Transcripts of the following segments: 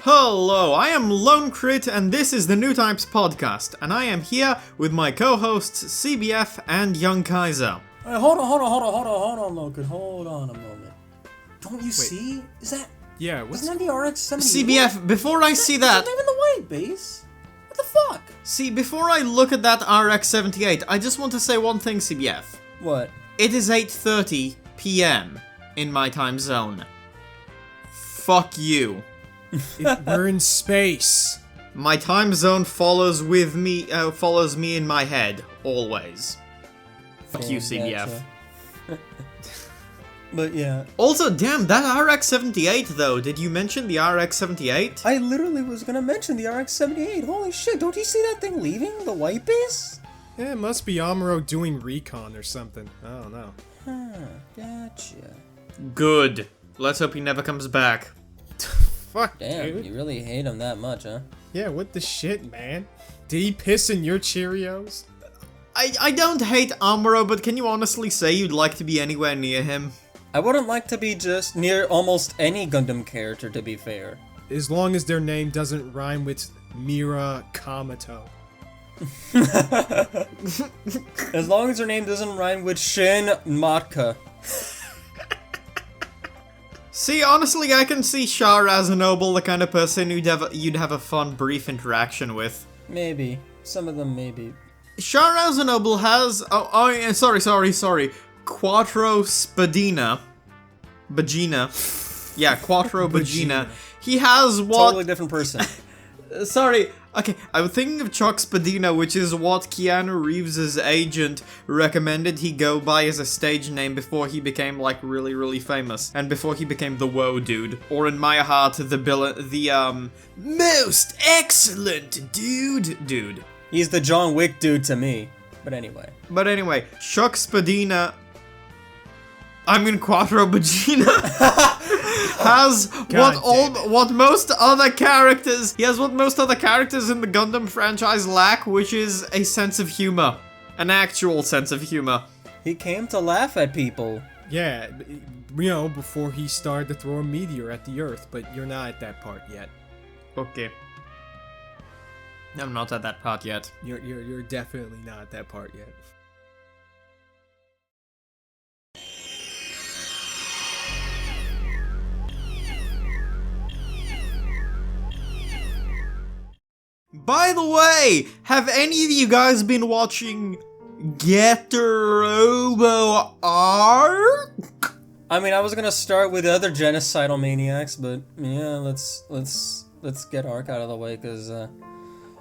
Hello, I am Lone Crit and this is the Newtypes podcast, and I am here with my co-hosts CBF and Young Kaiser. Hold on, Logan. Hold on a moment. Don't you see? Is that... Yeah, Isn't that the RX-78? CBF, before I see that... Isn't that even the white base? What the fuck? See, before I look at that RX-78, I just want to say one thing, CBF. What? It is 8:30 PM in my time zone. Fuck you. We're in space. My time zone follows me in my head, always. Fuck you, CBF. Gotcha. But yeah. Also, damn, that RX-78 though, did you mention the RX-78? I literally was gonna mention the RX-78. Holy shit, don't you see that thing leaving the white base? Yeah, it must be Amuro doing recon or something. I don't know. Huh, gotcha. Good. Let's hope he never comes back. Fuck, Damn, dude. you really hate him that much, huh? Yeah, what the shit, man? Did he piss in your Cheerios? I don't hate Amuro, but can you honestly say you'd like to be anywhere near him? I wouldn't like to be just near almost any Gundam character, to be fair. As long as their name doesn't rhyme with Mira Kamato. As long as her name doesn't rhyme with Shin Matka. See, honestly, I can see Char as a noble, the kind of person you'd have a fun, brief interaction with. Maybe. Some of them maybe. Char as a noble has... sorry. Quattro Spadina. Bagina. Yeah, Quattro Bagina. He has what... Totally different person. Sorry, okay, I'm thinking of Chuck Spadina, which is what Keanu Reeves' agent recommended he go by as a stage name before he became, like, really, really famous. And before he became the Woe Dude. Or in my heart, the most excellent dude. He's the John Wick dude to me. But anyway. Chuck Spadina... I mean Quattro Bagina has what most other characters in the Gundam franchise lack, which is a sense of humor. An actual sense of humor. He came to laugh at people. Yeah, you know, before he started to throw a meteor at the Earth, but you're not at that part yet. Okay. I'm not at that part yet. You're definitely not at that part yet. By the way, have any of you guys been watching Robo Arc? I mean, I was gonna start with the other genocidal maniacs, but yeah, let's get Arc out of the way, cause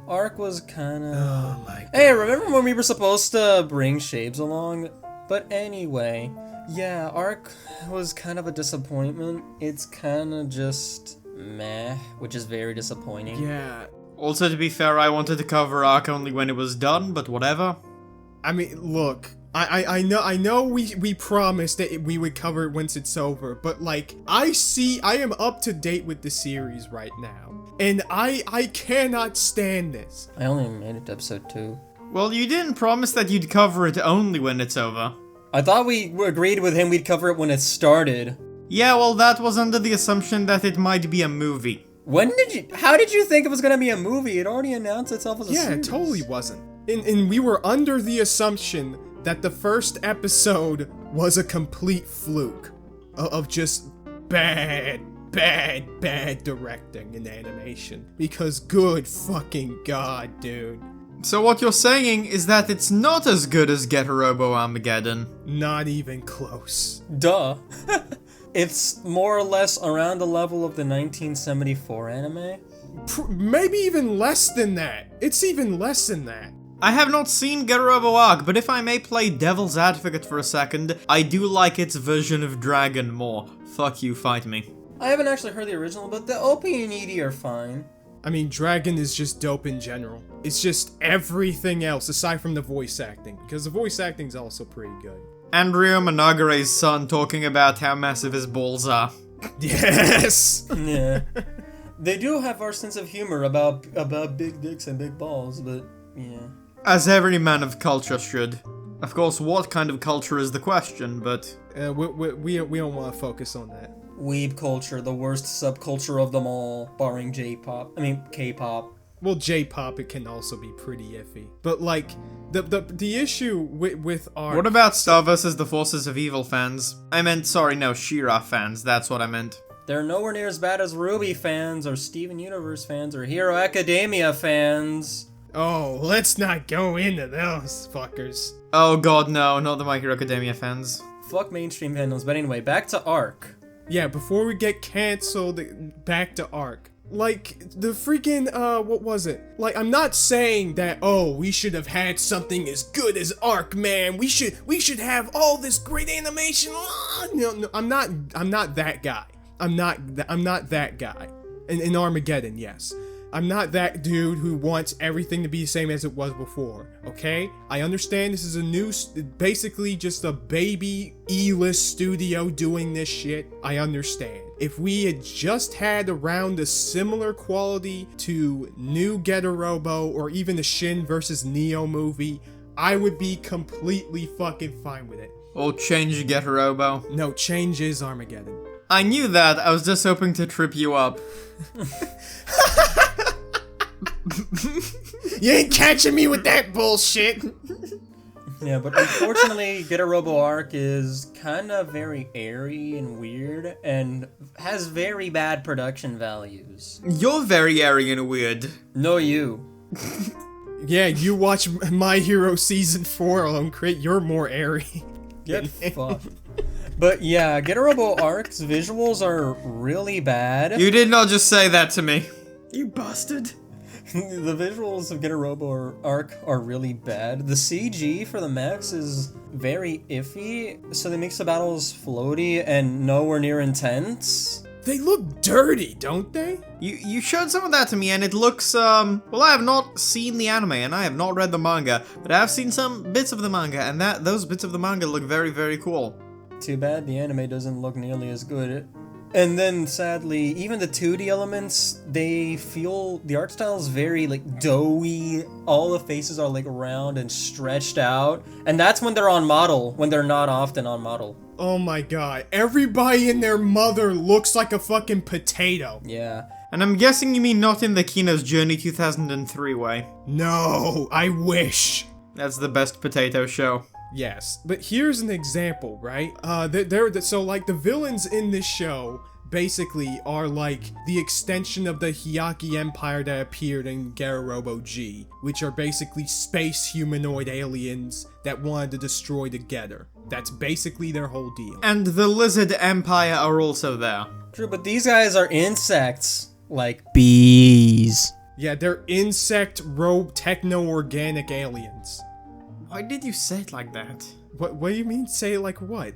Arc was kinda... Oh my god. Hey, remember when we were supposed to bring Shapes along? But anyway, yeah, Arc was kind of a disappointment. It's kinda just meh, which is very disappointing. Yeah. Also, to be fair, I wanted to cover Arc only when it was done, but whatever. I mean, look, I know we promised that we would cover it once it's over, but like, I am up to date with the series right now, and I cannot stand this. I only made it to episode 2. Well, you didn't promise that you'd cover it only when it's over. I thought we agreed with him we'd cover it when it started. Yeah, well, that was under the assumption that it might be a movie. How did you think it was gonna be a movie? It already announced itself as a series. Yeah, it totally wasn't. And we were under the assumption that the first episode was a complete fluke of just bad directing and animation. Because good fucking god, dude. So what you're saying is that it's not as good as Get a Robo Armageddon. Not even close. Duh. It's more or less around the level of the 1974 anime. Maybe even less than that. It's even less than that. I have not seen Get a Robo Arc, but if I may play devil's advocate for a second, I do like its version of Dragon more. Fuck you, fight me. I haven't actually heard the original, but the OP and ED are fine. I mean, Dragon is just dope in general. It's just everything else aside from the voice acting, because the voice acting's also pretty good. Andrea Managare's son talking about how massive his balls are. Yes! Yeah. They do have our sense of humor about big dicks and big balls, but yeah. As every man of culture should. Of course, what kind of culture is the question, but... We don't want to focus on that. weeb culture, the worst subculture of them all, barring K-pop. Well, J-pop, it can also be pretty iffy. But, like, the issue with art... What about Star vs. the Forces of Evil fans? She-Ra fans, that's what I meant. They're nowhere near as bad as Ruby fans, or Steven Universe fans, or Hero Academia fans. Oh, let's not go into those fuckers. Oh god, no, not the My Hero Academia fans. Fuck mainstream fandoms, but anyway, back to Arc. Yeah, before we get cancelled, back to Arc. Like, the freaking, what was it? Like, I'm not saying that, oh, we should have had something as good as Arc, man. We should have all this great animation. No, I'm not that guy. I'm not that guy. In Armageddon, yes. I'm not that dude who wants everything to be the same as it was before, okay? I understand this is basically just a baby E-list studio doing this shit. I understand. If we had just had around a similar quality to New Getter Robo or even the Shin vs. Neo movie, I would be completely fucking fine with it. Or change Getter Robo. No, change is Armageddon. I knew that, I was just hoping to trip you up. You ain't catching me with that bullshit. Yeah, but unfortunately, Getter Robo Arc is kind of very airy and weird, and has very bad production values. You're very airy and weird. No, you. Yeah, you watch My Hero Season 4 alone, Crit, you're more airy. Get fucked. But yeah, Getter Robo Arc's visuals are really bad. You did not just say that to me. You bastard. The visuals of Getter Robo Arc are really bad. The CG for the mechs is very iffy, so they makes the battles floaty and nowhere near intense. They look dirty, don't they? You showed some of that to me and it looks, well, I have not seen the anime and I have not read the manga, but I have seen some bits of the manga and those bits of the manga look very, very cool. Too bad the anime doesn't look nearly as good. And then, sadly, even the 2D elements, they feel... The art style is very, like, doughy. All the faces are, like, round and stretched out. And that's when they're on model, when they're not often on model. Oh my god. Everybody and their mother looks like a fucking potato. Yeah. And I'm guessing you mean not in the Kino's Journey 2003 way. No, I wish. That's the best potato show. Yes, but here's an example, right? So like the villains in this show basically are like the extension of the Hyaki Empire that appeared in Getter Robo G, which are basically space humanoid aliens that wanted to destroy the Getter. That's basically their whole deal. And the Lizard Empire are also there. True, but these guys are insects. Like bees. Yeah, they're techno-organic aliens. Why did you say it like that? What do you mean say it like what?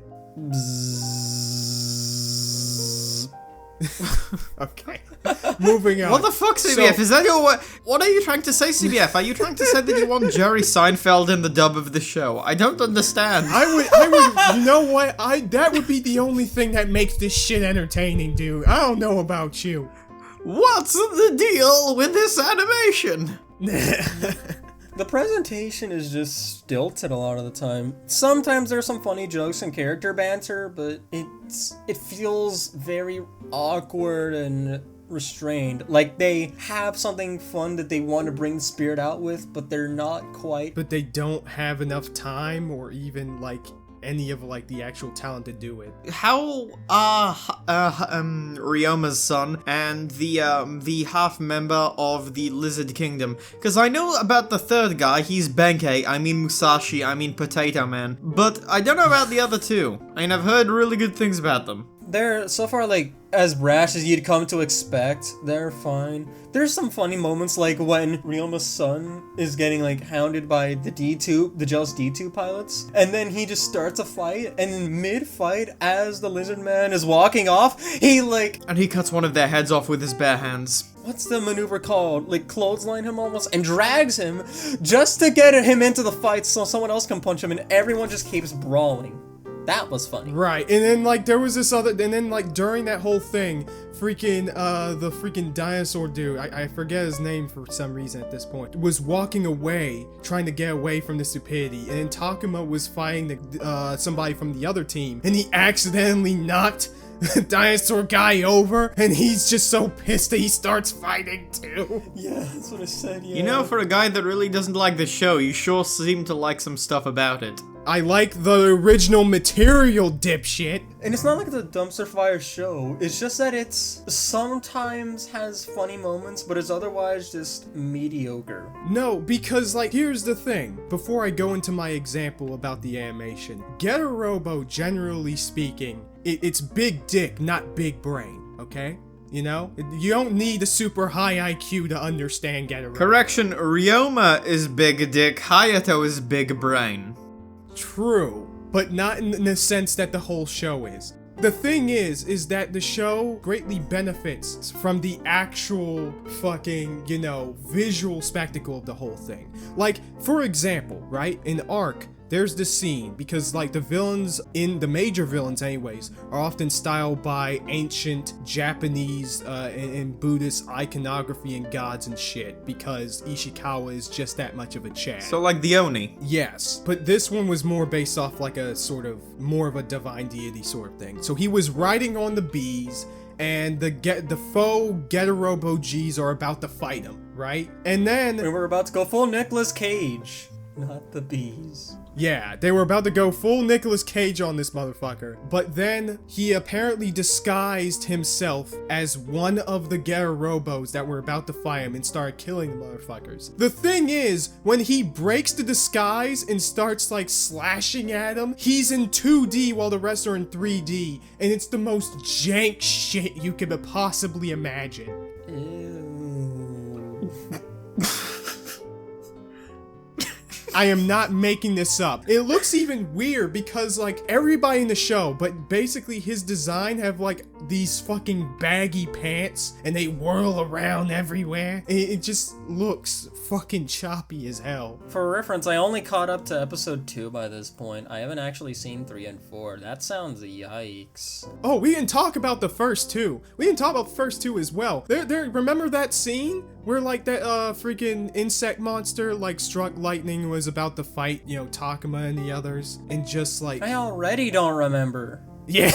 Okay. Moving on. What the fuck, CBF? Is that your what are you trying to say, CBF? Are you trying to say that you want Jerry Seinfeld in the dub of the show? I don't understand. I would, you know what? That would be the only thing that makes this shit entertaining, dude. I don't know about you. What's the deal with this animation? The presentation is just stilted a lot of the time. Sometimes there's some funny jokes and character banter, but it feels very awkward and restrained. Like they have something fun that they want to bring the spirit out with, but they're not quite. But they don't have enough time or even like any of like the actual talent to do it. How are Ryoma's son and the half member of the Lizard Kingdom? Because I know about the third guy, he's Benkei, I mean Musashi, I mean Potato Man, but I don't know about the other two. I mean, I've heard really good things about them. They're so far like as brash as you'd come to expect. They're fine. There's some funny moments like when Ryoma's son is getting like hounded by the jealous D2 pilots, and then he just starts a fight, and in mid-fight, as the Lizard Man is walking off, and he cuts one of their heads off with his bare hands. What's the maneuver called? Like clothesline him almost and drags him just to get him into the fight so someone else can punch him, and everyone just keeps brawling. That was funny. Right, and then like there was this other, and then like during that whole thing, the freaking dinosaur dude, I forget his name for some reason at this point, was walking away, trying to get away from the stupidity, and then Takuma was fighting somebody from the other team, and he accidentally knocked dinosaur guy over, and he's just so pissed that he starts fighting too. Yeah, that's what I said, yeah. You know, for a guy that really doesn't like the show, you sure seem to like some stuff about it. I like the original material, dipshit. And it's not like the dumpster fire show, it's just that it's sometimes has funny moments, but it's otherwise just mediocre. No, because, like, here's the thing. Before I go into my example about the animation, Get a Robo, generally speaking, it's big dick, not big brain, okay? You know? You don't need a super high IQ to understand Get a Robo. Correction, Ryoma is big dick, Hayato is big brain. True, but not in the sense that the whole show is. The thing is that the show greatly benefits from the actual fucking, you know, visual spectacle of the whole thing. Like, for example, right, in Arc, there's this scene, because, like, the villains, the major villains anyways, are often styled by ancient Japanese and Buddhist iconography and gods and shit, because Ishikawa is just that much of a Chad. So like the Oni. Yes, but this one was more based off like a sort of, more of a divine deity sort of thing. So he was riding on the bees, and the faux Get-a-Robo G's are about to fight him, right? And then... We were about to go full Nicolas Cage, not the bees. Yeah, they were about to go full Nicolas Cage on this motherfucker, but then he apparently disguised himself as one of the Get-a-Robos that were about to fight him and started killing the motherfuckers. The thing is, when he breaks the disguise and starts like slashing at him, he's in 2D while the rest are in 3D, and it's the most jank shit you could possibly imagine. Ew. I am not making this up. It looks even weird because, like, everybody in the show, but basically his design have, like, these fucking baggy pants and they whirl around everywhere. It just looks fucking choppy as hell. For reference, I only caught up to episode 2 by this point. I haven't actually seen 3 and 4. That sounds yikes. Oh, we didn't talk about the first two. We didn't talk about the first two as well. Remember that scene where, like, that freaking insect monster, like, struck lightning and was about to fight, you know, Takuma and the others, and just, like... I already don't remember. Yeah,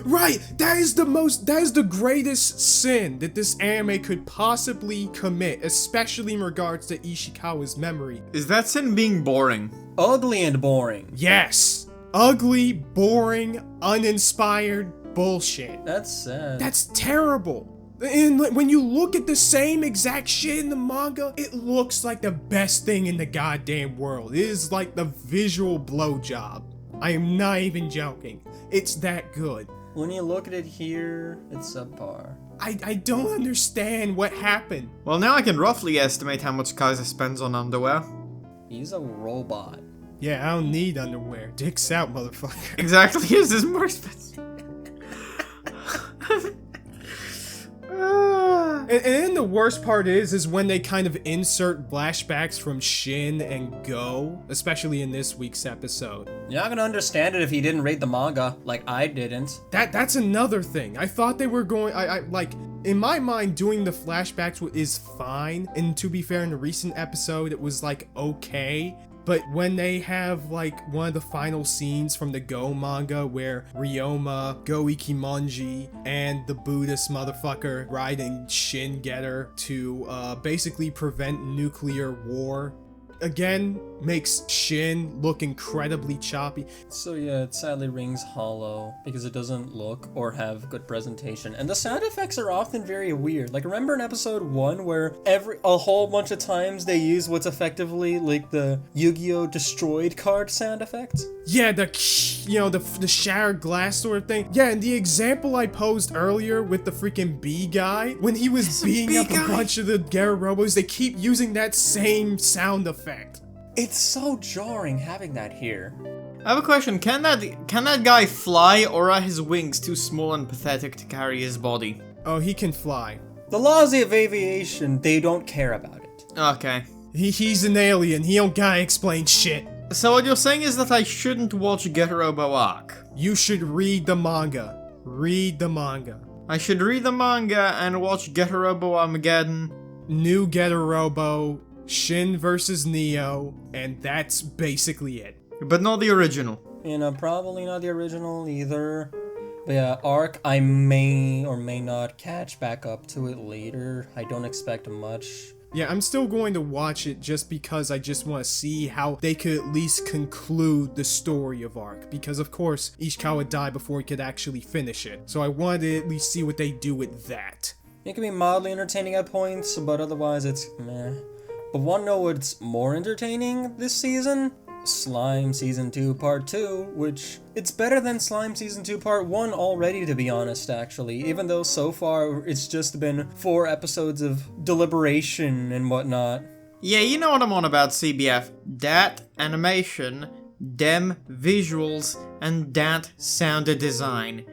right, that is the greatest sin that this anime could possibly commit, especially in regards to Ishikawa's memory. Is that sin being boring? Ugly and boring. Yes, ugly, boring, uninspired bullshit. That's sad. That's terrible. And when you look at the same exact shit in the manga, it looks like the best thing in the goddamn world. It is like the visual blowjob. I am not even joking. It's that good. When you look at it here, it's subpar. I don't understand what happened. Well, now I can roughly estimate how much Kaiser spends on underwear. He's a robot. Yeah, I don't need underwear. Dicks out, motherfucker. Exactly, his is more expensive. And then the worst part is when they kind of insert flashbacks from Shin and Go, especially in this week's episode. You're not gonna understand it if you didn't read the manga, like I didn't. That's another thing. I thought they were going, I like, in my mind, doing the flashbacks is fine. And to be fair, in the recent episode, it was like, okay. But when they have, like, one of the final scenes from the Go manga where Ryoma, Go Ikimonji, and the Buddhist motherfucker riding Shin Getter to basically prevent nuclear war, again, makes Shin look incredibly choppy. So yeah, it sadly rings hollow because it doesn't look or have good presentation. And the sound effects are often very weird. Like, remember in episode 1 where a whole bunch of times they use what's effectively like the Yu-Gi-Oh! Destroyed card sound effect? Yeah, the shattered glass sort of thing. Yeah, and the example I posed earlier with the freaking bee guy, when he was beating up a bunch of the Get-a-Robos, they keep using that same sound effect. It's so jarring having that here. I have a question, can that guy fly, or are his wings too small and pathetic to carry his body? Oh, he can fly. The laws of aviation, they don't care about it. Okay. He's an alien, he don't gotta explain shit. So what you're saying is that I shouldn't watch Robo Arc? You should read the manga. Read the manga. I should read the manga and watch Robo Armageddon. New Get-a-Robo, Shin versus Neo, and that's basically it. But not the original. You know, probably not the original either. But yeah, Arc, I may or may not catch back up to it later. I don't expect much. Yeah, I'm still going to watch it just because I just want to see how they could at least conclude the story of Arc. Because of course, Ishikawa died before he could actually finish it. So I wanted to at least see what they do with that. It can be mildly entertaining at points, but otherwise it's meh. But wanna know what's more entertaining this season? Slime Season 2 Part 2, which it's better than Slime Season 2 Part 1 already, to be honest, actually, even though so far it's just been 4 episodes of deliberation and whatnot. Yeah, you know what I'm on about, CBF. Dat animation, dem visuals, and dat sound design.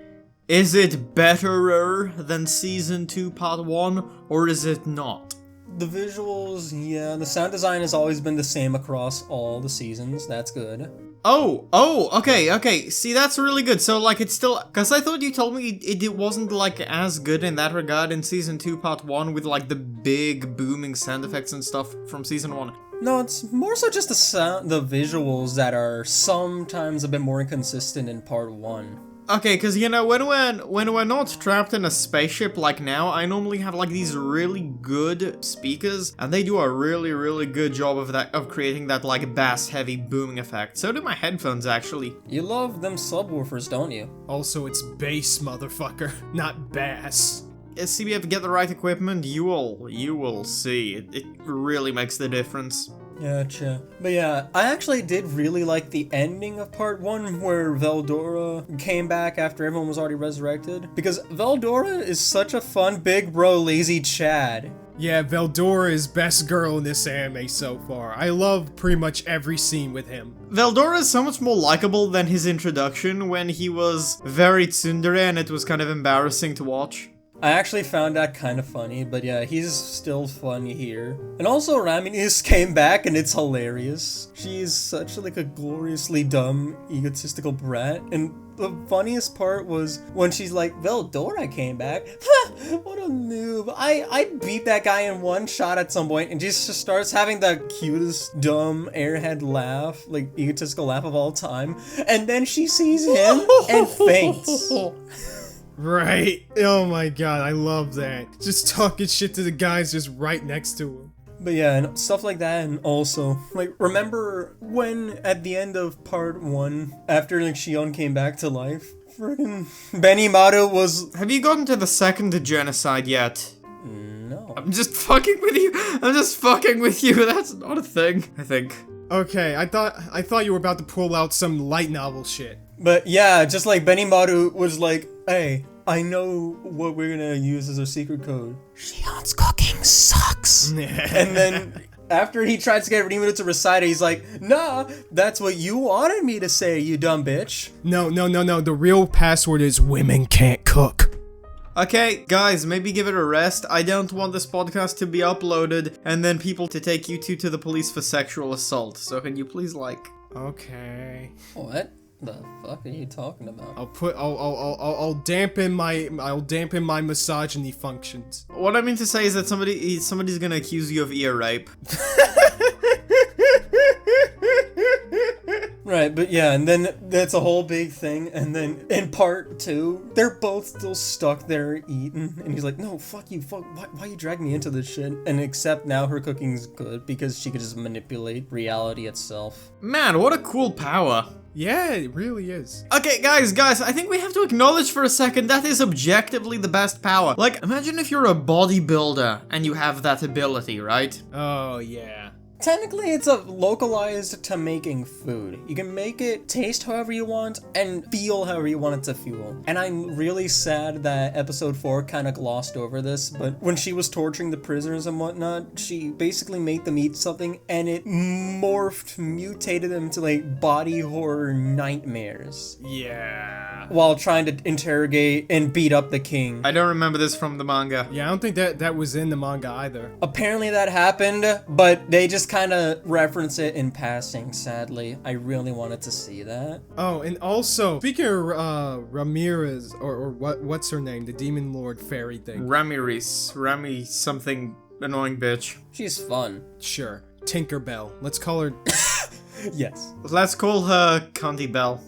Is it betterer than Season 2 Part 1, or is it not? The visuals, yeah, the sound design has always been the same across all the seasons, that's good. Okay, see, that's really good. So, like, it's still, because I thought you told me it wasn't, like, as good in that regard in Season 2 Part 1 with, like, the big booming sound effects and stuff from Season 1. No, it's more so just the visuals that are sometimes a bit more inconsistent in Part 1. Okay, because, you know, when we're not trapped in a spaceship like now, I normally have, like, these really good speakers, and they do a really, really good job of creating that, like, bass-heavy booming effect. So do my headphones, actually. You love them subwoofers, don't you? Also, it's bass, motherfucker, not bass. CBF, get the right equipment, you will see. It really makes the difference. Gotcha. But yeah, I actually did really like the ending of Part 1 where Veldora came back after everyone was already resurrected. Because Veldora is such a fun big bro lazy Chad. Yeah, Veldora is best girl in this anime so far. I love pretty much every scene with him. Veldora is so much more likable than his introduction when he was very tsundere and it was kind of embarrassing to watch. I actually found that kind of funny, but yeah, he's still funny here. And also Raminis came back and it's hilarious. She's such like a gloriously dumb, egotistical brat. And the funniest part was when she's like, Veldora came back? What a noob. I beat that guy in one shot at some point and just starts having the cutest, dumb, airhead laugh, like egotistical laugh of all time. And then she sees him and faints. Right. Oh my god, I love that. Just talking shit to the guys just right next to him. But yeah, and stuff like that, and also, like, remember when at the end of Part 1, after, like, Shion came back to life, friggin' Benimaru was... Have you gotten to the second genocide yet? No. I'm just fucking with you, that's not a thing, I think. Okay, I thought you were about to pull out some light novel shit. But yeah, just like Benimaru was like, hey, I know what we're gonna use as our secret code. Shion's cooking sucks. And then after he tries to get Rimuru to recite it, he's like, nah, that's what you wanted me to say, you dumb bitch. No, the real password is women can't cook. Okay, guys, maybe give it a rest. I don't want this podcast to be uploaded and then people to take you two to the police for sexual assault. So can you please like... Okay. What the fuck are you talking about? I'll dampen my misogyny functions. What I mean to say is that somebody's gonna accuse you of ear rape. Right, but yeah, and then that's a whole big thing, and then in Part 2, they're both still stuck there eating, and he's like, no, fuck you, why you drag me into this shit? And except now her cooking's good, because she could just manipulate reality itself. Man, what a cool power. Yeah, it really is. Okay, guys, I think we have to acknowledge for a second that is objectively the best power. Like, imagine if you're a bodybuilder and you have that ability, right? Oh, yeah. Technically, it's localized to making food. You can make it taste however you want and feel however you want it to feel. And I'm really sad that episode 4 kind of glossed over this, but when she was torturing the prisoners and whatnot, she basically made them eat something and it mutated them to like body horror nightmares. Yeah. While trying to interrogate and beat up the king. I don't remember this from the manga. Yeah, I don't think that was in the manga either. Apparently that happened, but they just kind of reference it in passing, sadly. I really wanted to see that. Oh, and also, speaking of Ramirez, or what's her name? The Demon Lord fairy thing. Rami something annoying bitch. She's fun. Sure. Tinkerbell. Let's call her... Yes. Let's call her Cunty Bell.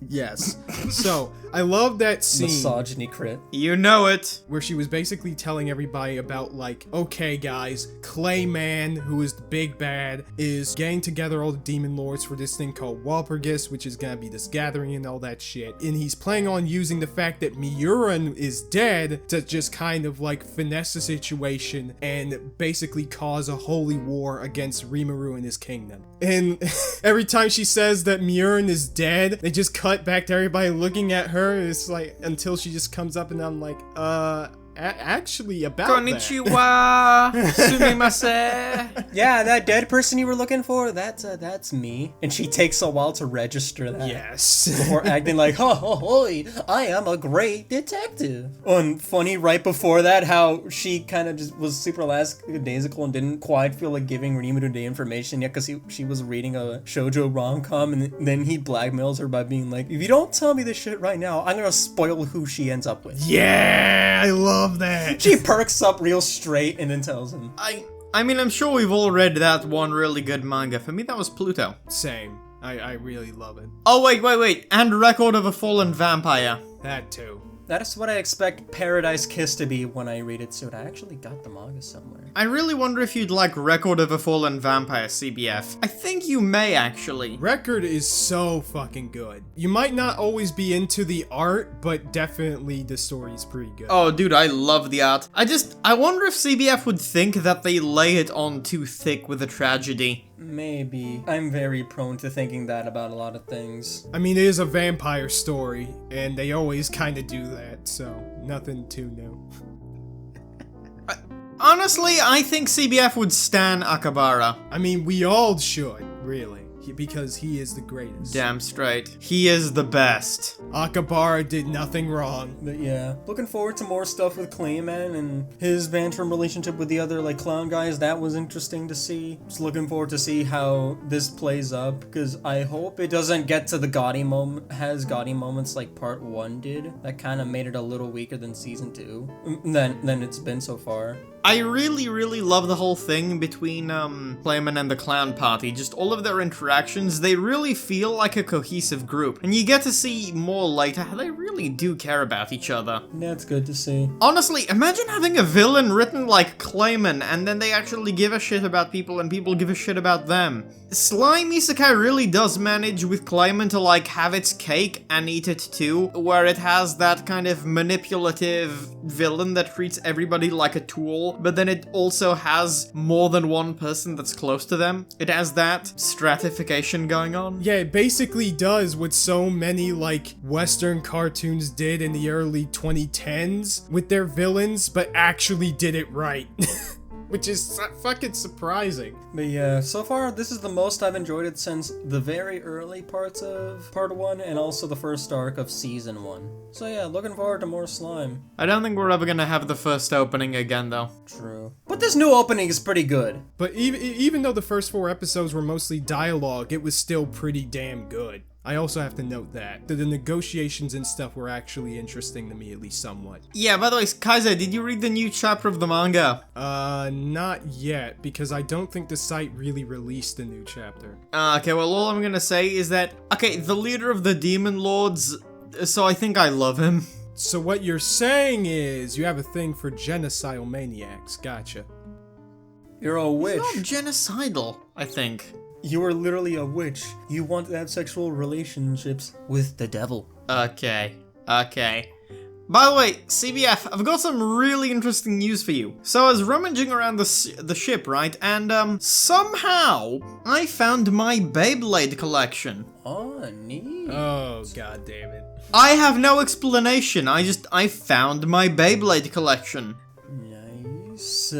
Yes. So, I love that scene Misogyny crit. You know it. where she was basically telling everybody about, like, okay, guys, Clayman, who is the big bad, is getting together all the demon lords for this thing called Walpurgis, which is gonna be this gathering and all that shit. And he's planning on using the fact that Miuran is dead to just kind of, like, finesse the situation and basically cause a holy war against Rimuru and his kingdom. And every time she says that Miuran is dead, they just cut back to everybody looking at her. It's like, until she just comes up and I'm like, actually about Konnichiwa, sumimasen. Yeah, that dead person you were looking for, that's me. And she takes a while to register that. Yes. Before acting like, hoy, I am a great detective. And funny, right before that, how she kind of just was super lackadaisical and didn't quite feel like giving Rimuru the information yet because she was reading a shoujo rom-com, and then he blackmails her by being like, if you don't tell me this shit right now, I'm gonna spoil who she ends up with. Yeah, I love that. She perks up real straight and then tells him. I mean, I'm sure we've all read that one really good manga. For me, that was Pluto. Same. I really love it. Oh, wait. And Record of a Fallen Vampire. That too. That is what I expect Paradise Kiss to be when I read it soon. I actually got the manga somewhere. I really wonder if you'd like Record of a Fallen Vampire, CBF. I think you may, actually. Record is so fucking good. You might not always be into the art, but definitely the story's pretty good. Oh, dude, I love the art. I wonder if CBF would think that they lay it on too thick with the tragedy. Maybe. I'm very prone to thinking that about a lot of things. I mean, it is a vampire story, and they always kind of do that, so nothing too new. Honestly, I think CBF would stan Akabara. I mean, we all should, really, because he is the greatest. Damn straight. He is the best. Akabara did nothing wrong. But yeah, looking forward to more stuff with Clayman and his bantering relationship with the other, like, clown guys. That was interesting to see. Just looking forward to see how this plays up, because I hope it doesn't get to the gaudy moments like part 1 did. That kind of made it a little weaker than season 2 than it's been so far. I really love the whole thing between Clayman and the Clown Party. Just all of their interactions, they really feel like a cohesive group. And you get to see more later how they really do care about each other. That's good to see. Honestly, imagine having a villain written like Clayman, and then they actually give a shit about people and people give a shit about them. Slime Isekai really does manage with Clayman to like have its cake and eat it too, where it has that kind of manipulative villain that treats everybody like a tool, but then it also has more than one person that's close to them. It has that stratification going on. Yeah, it basically does what so many, like, Western cartoons did in the early 2010s with their villains, but actually did it right. Which is fucking surprising. But yeah, so far this is the most I've enjoyed it since the very early parts of part 1 and also the first arc of season 1. So yeah, looking forward to more slime. I don't think we're ever gonna have the first opening again though. True. But this new opening is pretty good. But even though the first 4 episodes were mostly dialogue, it was still pretty damn good. I also have to note that the negotiations and stuff were actually interesting to me, at least somewhat. Yeah, by the way, Kaiser, did you read the new chapter of the manga? Not yet, because I don't think the site really released the new chapter. Okay, well, all I'm gonna say is that, okay, the leader of the Demon Lords, so I think I love him. So what you're saying is you have a thing for genocidal maniacs, gotcha. You're a witch. He's not genocidal, I think. You are literally a witch. You want to have sexual relationships with the devil. Okay. By the way, CBF, I've got some really interesting news for you. So I was rummaging around the ship, right? And, somehow, I found my Beyblade collection. Oh, neat. Oh, god damn it. I have no explanation, I found my Beyblade collection. Nice.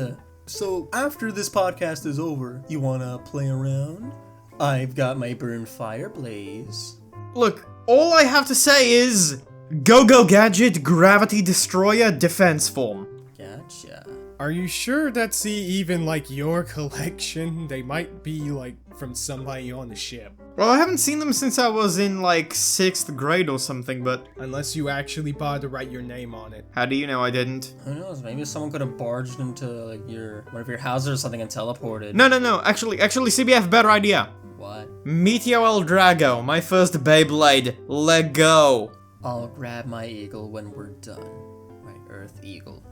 So, after this podcast is over, you wanna play around? I've got my burned fire blaze. Look, all I have to say is... Go-Go Gadget Gravity Destroyer Defense Form. Gotcha. Are you sure that's even, like, your collection? They might be, like, from somebody on the ship. Well, I haven't seen them since I was in, like, 6th grade or something, but... Unless you actually bothered to write your name on it. How do you know I didn't? Who knows, maybe someone could have barged into, like, one of your houses or something and teleported. No, actually, CBF, better idea. What? What? Meteor El Drago, my first Beyblade. Let go. I'll grab my eagle when we're done. My Earth Eagle.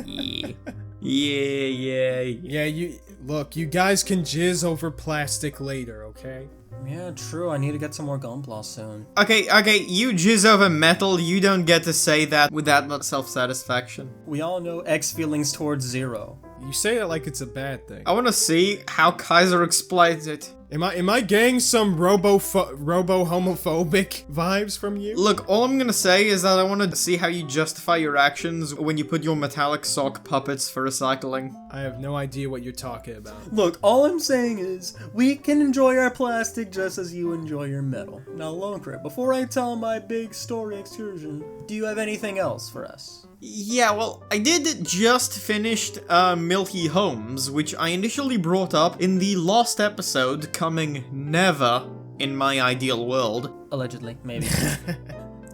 Yeah. Yeah. Yeah, you guys can jizz over plastic later, okay? Yeah, true. I need to get some more Gunpla soon. Okay, you jizz over metal, you don't get to say that with that much self-satisfaction. We all know X feelings towards Zero. You say it like it's a bad thing. I wanna see how Kaiser explains it. Am I getting some robo homophobic vibes from you? Look, all I'm gonna say is that I want to see how you justify your actions when you put your metallic sock puppets for recycling. I have no idea what you're talking about. Look, all I'm saying is, we can enjoy our plastic just as you enjoy your metal. Now, Lone Crit, before I tell my big story excursion, do you have anything else for us? Yeah, well, I did just finished Milky Holmes, which I initially brought up in the lost episode, coming never in my ideal world. Allegedly, maybe.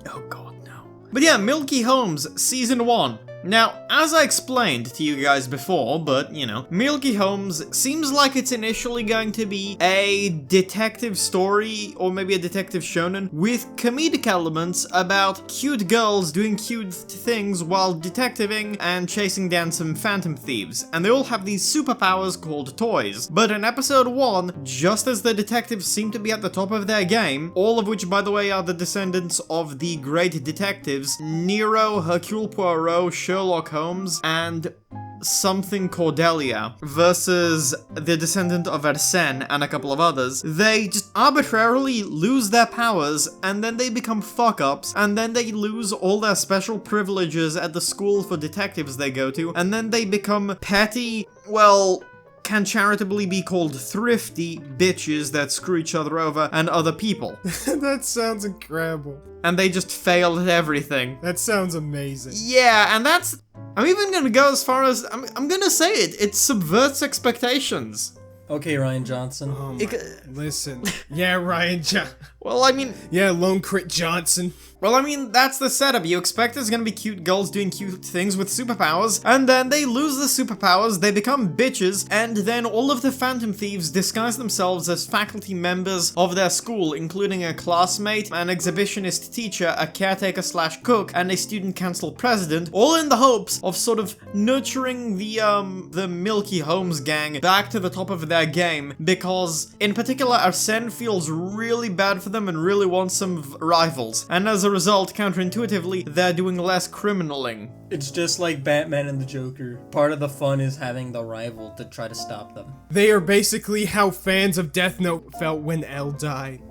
Oh god, no. But yeah, Milky Holmes, Season 1. Now, as I explained to you guys before, but, you know, Milky Holmes seems like it's initially going to be a detective story, or maybe a detective shonen, with comedic elements about cute girls doing cute things while detectiving and chasing down some phantom thieves, and they all have these superpowers called toys. But in episode 1, just as the detectives seem to be at the top of their game, all of which, by the way, are the descendants of the great detectives, Nero, Hercule Poirot, Sherlock Holmes, and something Cordelia, versus the descendant of Arsène and a couple of others, they just arbitrarily lose their powers, and then they become fuck-ups, and then they lose all their special privileges at the school for detectives they go to, and then they become petty, well, can charitably be called thrifty bitches that screw each other over and other people. That sounds incredible. And they just fail at everything. That sounds amazing. Yeah, and that's... I'm even gonna go as far as... I'm gonna say it. It subverts expectations. Okay, Ryan Johnson. Oh my, listen. Yeah, Ryan Johnson. Well, I mean... Yeah, Lone Crit Johnson. Well, I mean, that's the setup. You expect there's gonna be cute girls doing cute things with superpowers, and then they lose the superpowers, they become bitches, and then all of the Phantom Thieves disguise themselves as faculty members of their school, including a classmate, an exhibitionist teacher, a caretaker/cook, and a student council president, all in the hopes of sort of nurturing the Milky Holmes gang back to the top of their game, because, in particular, Arsène feels really bad for them and really wants some rivals, and as a result, counterintuitively, they're doing less criminaling. It's just like Batman and the Joker. Part of the fun is having the rival to try to stop them. They are basically how fans of Death Note felt when L died.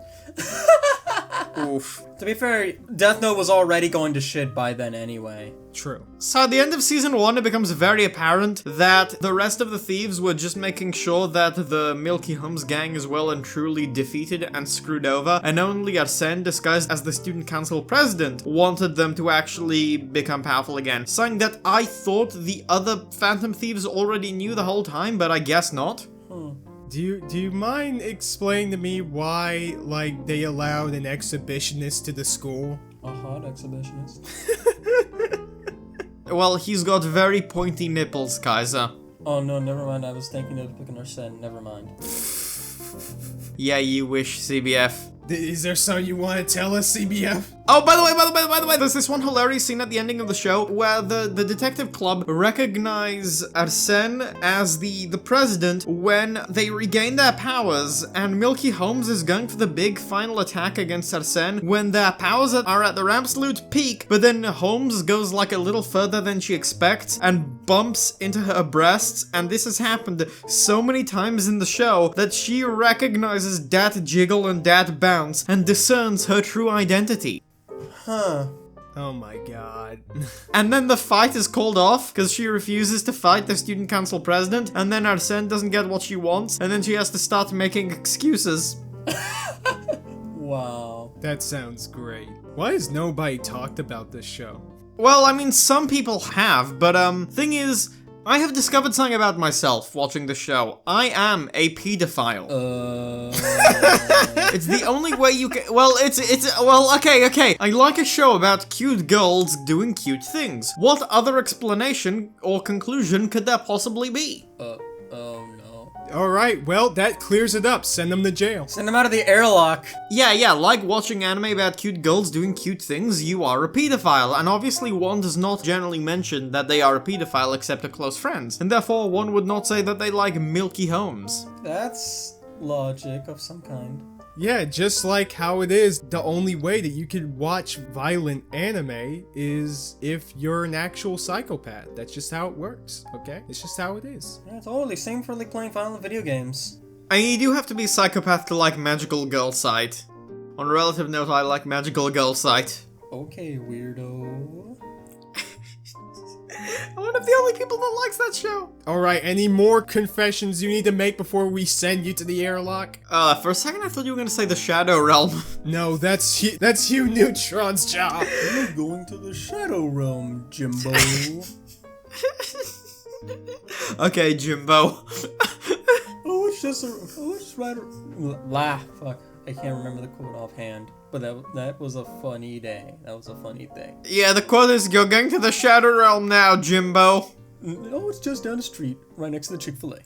Oof. To be fair, Death Note was already going to shit by then anyway. True. So at the end of season 1, it becomes very apparent that the rest of the thieves were just making sure that the Milky Holmes gang is well and truly defeated and screwed over, and only Arsène, disguised as the student council president, wanted them to actually become powerful again. Something that I thought the other Phantom Thieves already knew the whole time, but I guess not. Do you mind explaining to me why, like, they allowed an exhibitionist to the school? A hot exhibitionist. Well, he's got very pointy nipples, Kaiser. Oh no, never mind. I was thinking of picking Arsène. Never mind. Yeah, you wish, CBF. Is there something you want to tell us, CBF? Oh, by the way, there's this one hilarious scene at the ending of the show where the detective club recognize Arsène as the president when they regain their powers, and Milky Holmes is going for the big final attack against Arsène when their powers are at their absolute peak, but then Holmes goes like a little further than she expects and bumps into her breasts, and this has happened so many times in the show that she recognizes that jiggle and that bounce and discerns her true identity. Huh. Oh my god. And then the fight is called off because she refuses to fight the student council president, and then Arsène doesn't get what she wants, and then she has to start making excuses. Wow. That sounds great. Why has nobody talked about this show? Well, I mean, some people have, but thing is, I have discovered something about myself watching the show. I am a pedophile. It's the only way you can. Well, well, okay. I like a show about cute girls doing cute things. What other explanation or conclusion could there possibly be? Oh no. Alright, well, that clears it up. Send them to jail. Send them out of the airlock. Yeah, like watching anime about cute girls doing cute things, you are a pedophile, and obviously one does not generally mention that they are a pedophile except to close friends, and therefore one would not say that they like Milky Holmes. That's logic of some kind. Yeah, just like how it is, the only way that you can watch violent anime is if you're an actual psychopath. That's just how it works, okay? It's just how it is. Yeah, totally. Same for like playing violent video games. I mean, you do have to be a psychopath to like Magical Girl Sight. On a relative note, I like Magical Girl Sight. Okay, weirdo. I'm one of the only people that likes that show. Alright, any more confessions you need to make before we send you to the airlock? For a second I thought you were gonna say the Shadow Realm. No, that's you, Neutron's job. You're going to the Shadow Realm, Jimbo. Okay, Jimbo. Let's just write fuck. I can't remember the quote offhand. But that was a funny day. That was a funny thing. Yeah, the quote is, "You're going to the Shadow Realm now, Jimbo." No, it's just down the street, right next to the Chick-fil-A.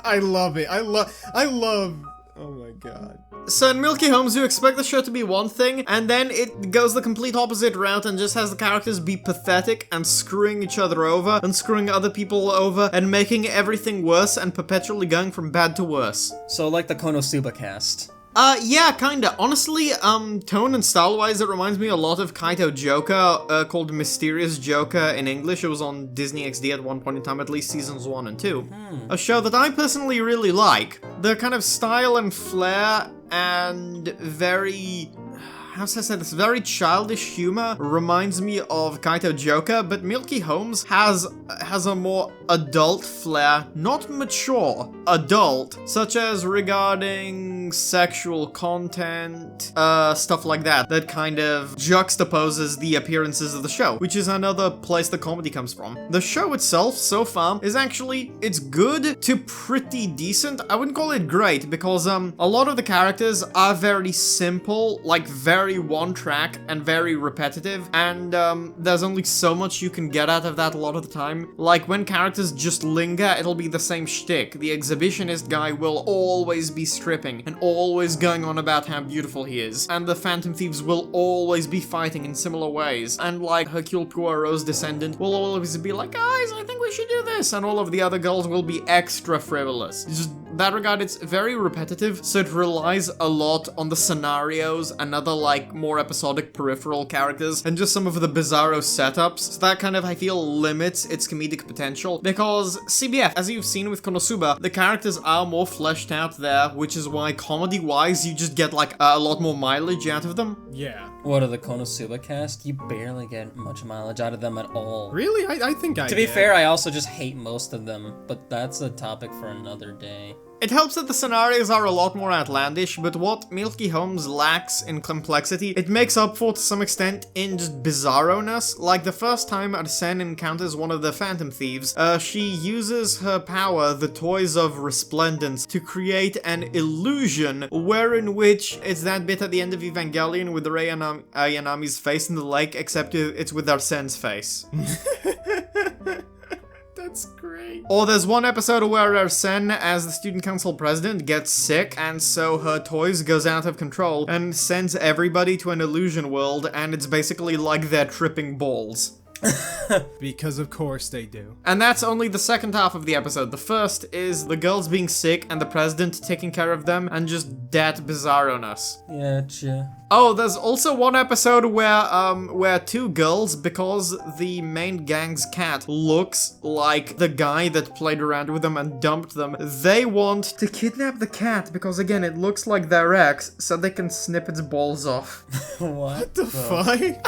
I love it. I love. Oh my god. So in Milky Holmes, you expect the show to be one thing, and then it goes the complete opposite route and just has the characters be pathetic and screwing each other over and screwing other people over and making everything worse and perpetually going from bad to worse. So like the Konosuba cast. Yeah, kinda. Honestly, tone and style-wise, it reminds me a lot of Kaito Joker, called Mysterious Joker in English. It was on Disney XD at one point in time, at least seasons 1 and 2. A show that I personally really like. The kind of style and flair and very... how should I say this? Very childish humor reminds me of Kaito Joker, but Milky Holmes has a more adult flair, not mature, adult, such as regarding sexual content, stuff like that kind of juxtaposes the appearances of the show, which is another place the comedy comes from. The show itself, so far, is actually, it's good to pretty decent. I wouldn't call it great, because, a lot of the characters are very simple, like very one track and very repetitive, and there's only so much you can get out of that a lot of the time. Like when characters just linger, it'll be the same shtick. The exhibitionist guy will always be stripping and always going on about how beautiful he is, and the Phantom Thieves will always be fighting in similar ways, and like Hercule Poirot's descendant will always be like, guys, I think we should do this, and all of the other girls will be extra frivolous. Just that regard, it's very repetitive, so it relies a lot on the scenarios and other like more episodic peripheral characters and just some of the bizarro setups. So that kind of, I feel, limits its comedic potential, because CBF, as you've seen with Konosuba, the characters are more fleshed out there, which is why comedy-wise you just get like a lot more mileage out of them. Yeah. What are the Konosuba cast? You barely get much mileage out of them at all. Really? I think I To be fair, I also just hate most of them, but that's a topic for another day. It helps that the scenarios are a lot more outlandish, but what Milky Holmes lacks in complexity, it makes up for to some extent in just bizarroness. Like the first time Arsene encounters one of the Phantom Thieves, she uses her power, the Toys of Resplendence, to create an illusion wherein which it's that bit at the end of Evangelion with the Ayanami's face in the lake, except it's with Arsene's face. That's great. Or there's one episode where Arsene, as the student council president, gets sick, and so her toys goes out of control and sends everybody to an illusion world, and it's basically like they're tripping balls. Because of course they do. And that's only the second half of the episode. The first is the girls being sick and the president taking care of them, and just that bizarroness. Gotcha. Oh, there's also one episode where two girls, because the main gang's cat looks like the guy that played around with them and dumped them, they want to kidnap the cat because, again, it looks like their ex, so they can snip its balls off. What the fuck?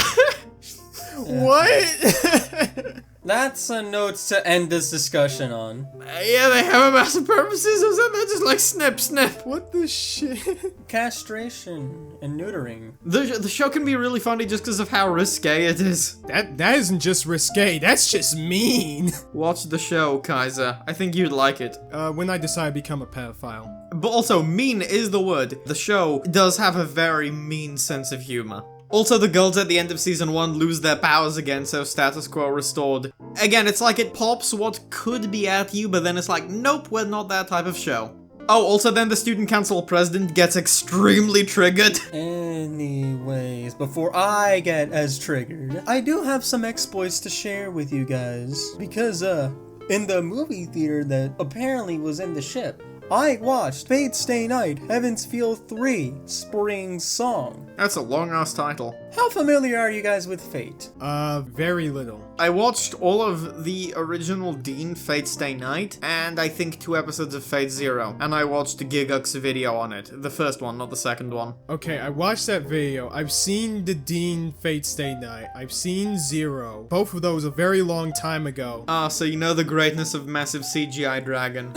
What? That's a note to end this discussion on. Yeah, they have a massive purposes, or something. They're just like snip, snip. What the shit? Castration and neutering. The show can be really funny just because of how risque it is. That isn't just risque, that's just mean. Watch the show, Kaiser. I think you'd like it. When I decide to become a pedophile. But also, mean is the word. The show does have a very mean sense of humor. Also, the girls at the end of season 1 lose their powers again, so status quo restored. Again, it's like it pops what could be at you, but then it's like, nope, we're not that type of show. Oh, also then the student council president gets extremely triggered. Anyways, before I get as triggered, I do have some exploits to share with you guys. Because, in the movie theater that apparently was in the ship, I watched Fate Stay Night, Heaven's Feel 3, Spring Song. That's a long-ass title. How familiar are you guys with Fate? Very little. I watched all of the original Dean Fate Stay Night, and I think 2 episodes of Fate Zero, and I watched Giguk's video on it. The first one, not the second one. Okay, I watched that video. I've seen the Dean Fate Stay Night. I've seen Zero. Both of those a very long time ago. So you know the greatness of massive CGI dragon.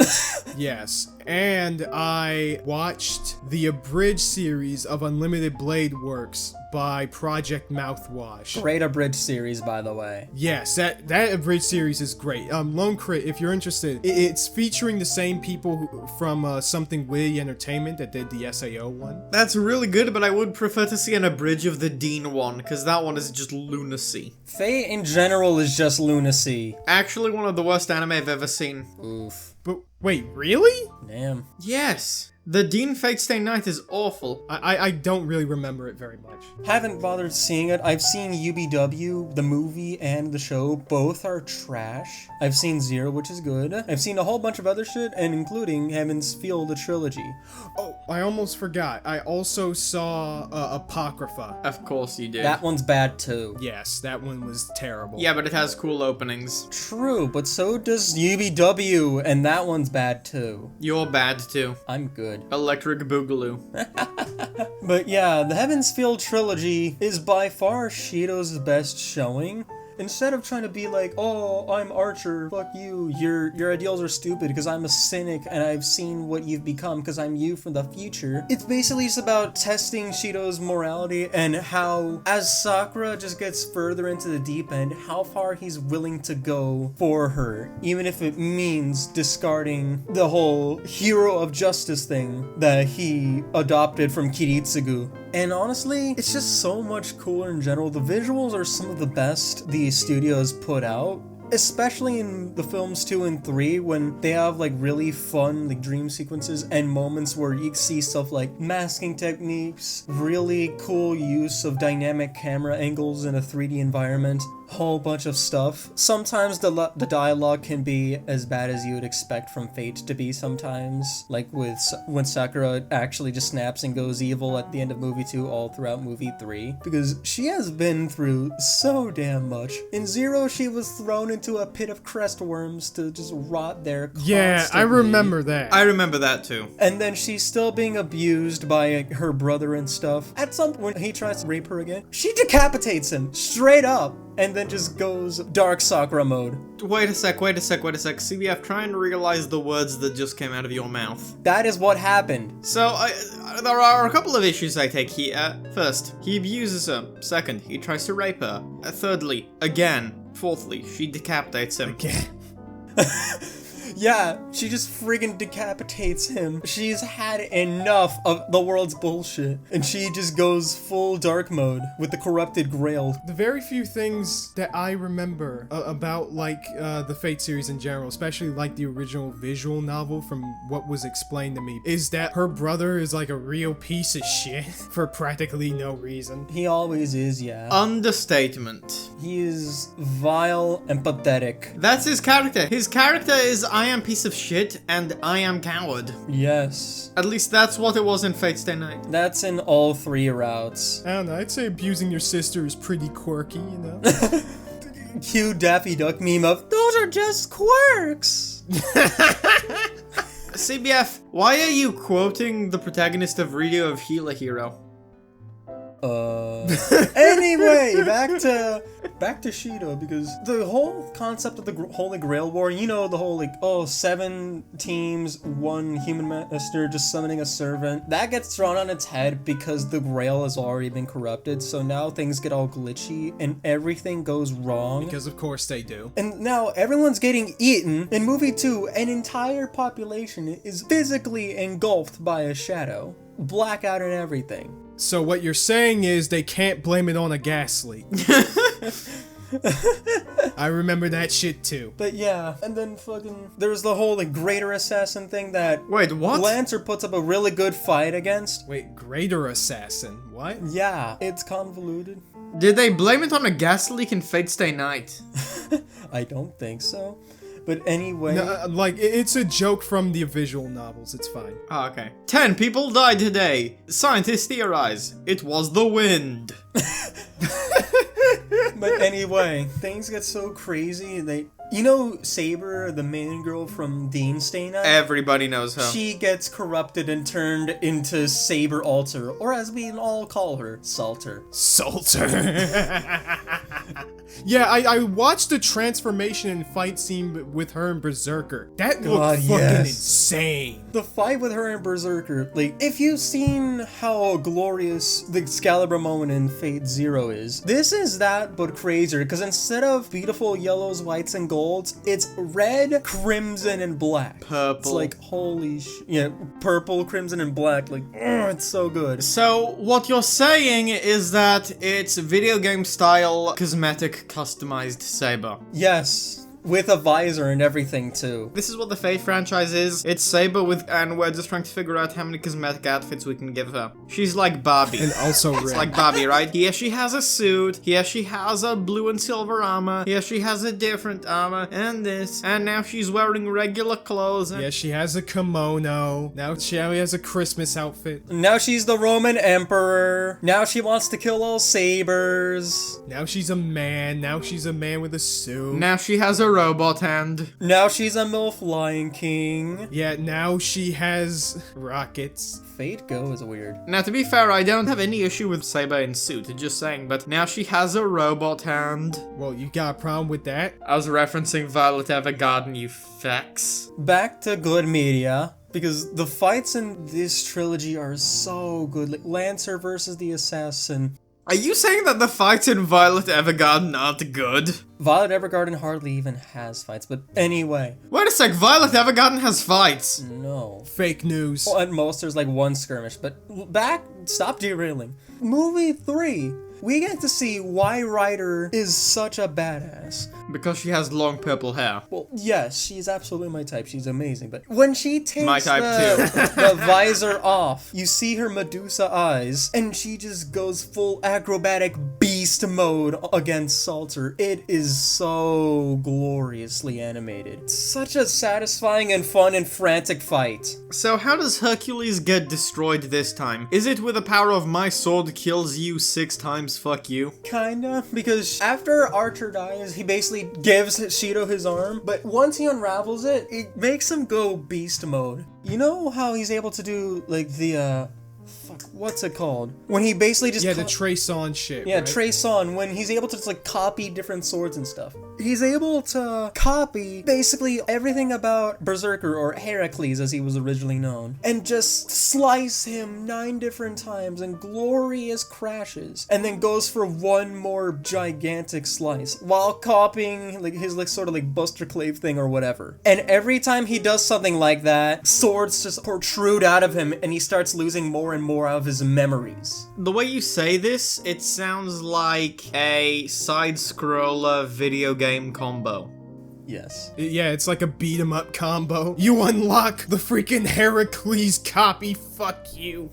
Yes. And I watched the abridged series of Unlimited Blade Works by Project Mouthwash. Great abridged series, by the way. Yes, that abridged series is great. Lone Crit, if you're interested, it's featuring the same people from Something Witty Entertainment that did the SAO one. That's really good, but I would prefer to see an abridge of the Dean one, because that one is just lunacy. Fate in general is just lunacy. Actually, one of the worst anime I've ever seen. Oof. But wait, really? Damn. Yes. The Dean Fate Stay Night is awful. I don't really remember it very much. Haven't bothered seeing it. I've seen UBW, the movie and the show. Both are trash. I've seen Zero, which is good. I've seen a whole bunch of other shit, and including Heaven's Feel, the trilogy. Oh, I almost forgot. I also saw Apocrypha. Of course you did. That one's bad too. Yes, that one was terrible. Yeah, but it has cool openings. True, but so does UBW, and that one's bad too. You're bad too. I'm good. Electric Boogaloo. But yeah, the Heaven's Feel trilogy is by far Shido's best showing. Instead of trying to be like, oh, I'm Archer, fuck you, your ideals are stupid because I'm a cynic and I've seen what you've become because I'm you from the future. It's basically just about testing Shido's morality and how, as Sakura just gets further into the deep end, how far he's willing to go for her, even if it means discarding the whole hero of justice thing that he adopted from Kiritsugu. And honestly, it's just so much cooler in general. The visuals are some of the best the studios put out, especially in the films 2 and 3 when they have like really fun like dream sequences and moments where you see stuff like masking techniques, really cool use of dynamic camera angles in a 3D environment, whole bunch of stuff. Sometimes the dialogue can be as bad as you would expect from Fate to be sometimes, like with when Sakura actually just snaps and goes evil at the end of movie 2 all throughout movie 3, because she has been through so damn much. In Zero, she was thrown into a pit of crest worms to just rot there constantly. Yeah, I remember that. I remember that too. And then she's still being abused by her brother and stuff. At some point, he tries to rape her again. She decapitates him straight up, and then just goes dark Sakura mode. Wait a sec. CBF, try and realize the words that just came out of your mouth. That is what happened. So, there are a couple of issues I take here. First, he abuses her. Second, he tries to rape her. Thirdly, again. Fourthly, she decapitates him. Again. Yeah, she just friggin' decapitates him. She's had enough of the world's bullshit, and she just goes full dark mode with the corrupted grail. The very few things that I remember about like the Fate series in general, especially like the original visual novel from what was explained to me, is that her brother is like a real piece of shit for practically no reason. He always is, yeah. Understatement. He is vile and pathetic. That's his character. His character is I am piece of shit and I am coward. Yes. At least that's what it was in Fate Stay Night. That's in all 3 routes. I don't know, I'd say abusing your sister is pretty quirky, you know? Cute Daffy Duck meme of, those are just quirks! CBF, why are you quoting the protagonist of Ryu of Healer Hero? Anyway, back to Shido, because the whole concept of the Holy Grail War, you know, the whole like, 7 teams, 1 human master just summoning a servant, that gets thrown on its head because the Grail has already been corrupted, so now things get all glitchy and everything goes wrong. Because of course they do. And now everyone's getting eaten. In movie 2, an entire population is physically engulfed by a shadow. blackout and everything. So what you're saying is they can't blame it on a gas leak. I remember that shit too. But yeah, and then fucking there's the whole like greater assassin thing that Wait, what? Lancer puts up a really good fight against. Wait, greater assassin? What? Yeah, it's convoluted. Did they blame it on a gas leak in Fate Stay Night? I don't think so. But anyway... No, like, it's a joke from the visual novels, it's fine. Oh, okay. 10 people died today. Scientists theorize it was the wind. But anyway, things get so crazy. You know Saber, the main girl from Dean Stay Night? Everybody knows her. She gets corrupted and turned into Saber Alter, or as we all call her, Salter. Salter. Yeah, I watched the transformation and fight scene with her and Berserker. That looked fucking insane. The fight with her and Berserker, like, if you've seen how glorious the Excalibur moment in Fate Zero is, this is that but crazier, because instead of beautiful yellows, whites, and golds, it's red, crimson, and black. Purple. It's like, holy yeah, purple, crimson, and black, like, it's so good. So, what you're saying is that it's video game style cosmetic customized Saber. Yes. With a visor and everything, too. This is what the Fate franchise is. It's Saber and we're just trying to figure out how many cosmetic outfits we can give her. She's like Barbie. And also red. It's like Barbie, right? Here she has a suit. Here she has a blue and silver armor. Here she has a different armor. And this. And now she's wearing regular clothes. Yeah, she has a kimono. Now she has a Christmas outfit. Now she's the Roman Emperor. Now she wants to kill all sabers. Now she's a man. Now she's a man with a suit. Now she has a robot hand. Now she's a MILF Lion King. Yeah, now she has rockets. Fate Go is weird. Now, to be fair, I don't have any issue with Saber in suit, just saying, but now she has a robot hand. Well, you got a problem with that? I was referencing Violet Evergarden, you facts. Back to good media. Because the fights in this trilogy are so good. Like Lancer versus the Assassin. Are you saying that the fights in Violet Evergarden aren't good? Violet Evergarden hardly even has fights, but anyway. Wait a sec, Violet Evergarden has fights. No. Fake news. Well, at most there's like one skirmish, but stop derailing. Movie 3. We get to see why Ryder is such a badass. Because she has long purple hair. Well, yes, she's absolutely my type. She's amazing. But when she takes My type too. the visor off, you see her Medusa eyes, and she just goes full acrobatic beast mode against Salter. It is so gloriously animated. It's such a satisfying and fun and frantic fight. So how does Hercules get destroyed this time? Is it with the power of my sword kills you 6 times, fuck you? Kinda, because after Archer dies, he basically gives Shido his arm, but once he unravels it, it makes him go beast mode. You know how he's able to do, like, the, what's it called? When he basically just... Yeah, the trace on shit, Yeah, right? trace on, when he's able to just, like, copy different swords and stuff. He's able to copy basically everything about Berserker, or Heracles as he was originally known, and just slice him 9 different times in glorious crashes, and then goes for one more gigantic slice, while copying, like, his, like, sort of, like, Buster Clave thing or whatever. And every time he does something like that, swords just protrude out of him, and he starts losing more and more out of his memories. The way you say this, it sounds like a side-scroller video game combo. Yes. Yeah, it's like a beat 'em up combo. You unlock the freaking Heracles copy, fuck you.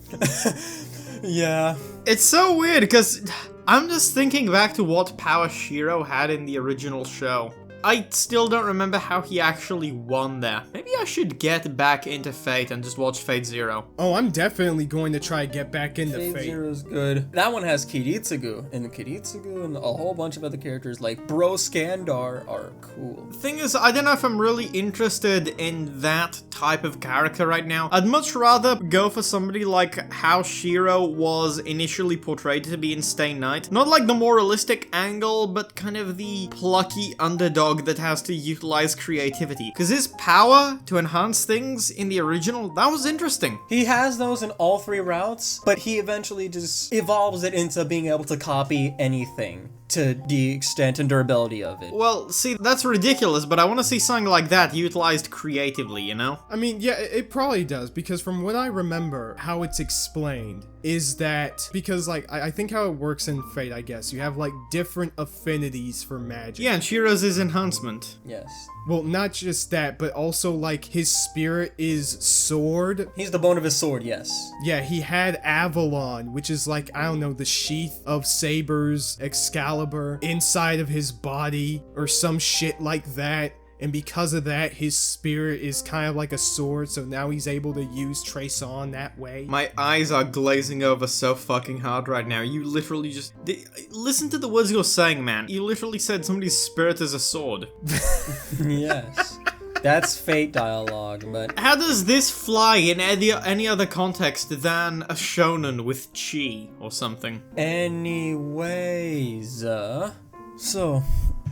Yeah. It's so weird, because I'm just thinking back to what power Shiro had in the original show. I still don't remember how he actually won there. Maybe I should get back into Fate and just watch Fate Zero. Oh, I'm definitely going to try to get back into Fate Fate. Zero's good. That one has Kiritsugu, and Kiritsugu and a whole bunch of other characters like Bro Skandar are cool. The thing is, I don't know if I'm really interested in that type of character right now. I'd much rather go for somebody like how Shiro was initially portrayed to be in Stay Night. Not like the more realistic angle, but kind of the plucky underdog that has to utilize creativity. Because his power to enhance things in the original, that was interesting. He has those in all 3 routes, but he eventually just evolves it into being able to copy anything. to the extent and durability of it. Well, see, that's ridiculous, but I want to see something like that utilized creatively, you know? I mean, yeah, it probably does, because from what I remember, how it's explained is that, because, like, I think how it works in Fate, I guess, you have, like, different affinities for magic. Yeah, and Shiro's is enhancement. Yes. Well, not just that, but also, like, his spirit is sword. He's the bone of his sword, yes. Yeah, he had Avalon, which is, like, I don't know, the sheath of Saber's Excalibur inside of his body, or some shit like that. And because of that, his spirit is kind of like a sword, so now he's able to use Trace-On that way. My eyes are glazing over so fucking hard right now. You literally just... Listen to the words you're saying, man. You literally said somebody's spirit is a sword. Yes. That's Fate dialogue, but... How does this fly in any other context than a shonen with chi or something? Anyways, so...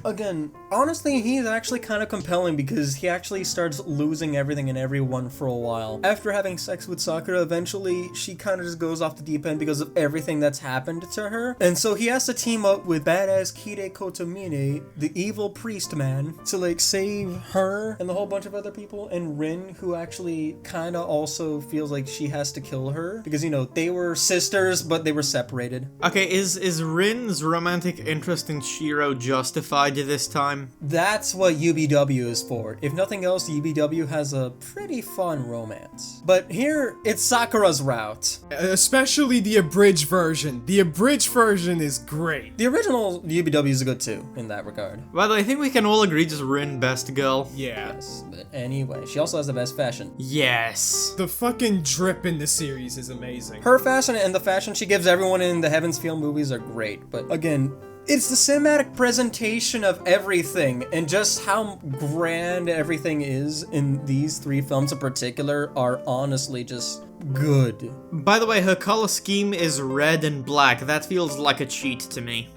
Again, honestly, he's actually kind of compelling because he actually starts losing everything and everyone for a while. After having sex with Sakura, eventually, she kind of just goes off the deep end because of everything that's happened to her. And so he has to team up with badass Kire Kotomine, the evil priest man, to like save her and the whole bunch of other people. And Rin, who actually kind of also feels like she has to kill her because, you know, they were sisters, but they were separated. Okay, is Rin's romantic interest in Shiro justified this time? That's what UBW is for. If nothing else, UBW has a pretty fun romance. But here, it's Sakura's route. Especially the abridged version. The abridged version is great. The original UBW is good too, in that regard. Well, I think we can all agree just Rin best girl. Yeah. Yes, but anyway, she also has the best fashion. Yes. The fucking drip in the series is amazing. Her fashion and the fashion she gives everyone in the Heaven's Feel movies are great, but again, it's the cinematic presentation of everything, and just how grand everything is in these three films in particular are honestly just good. By the way, her color scheme is red and black. That feels like a cheat to me.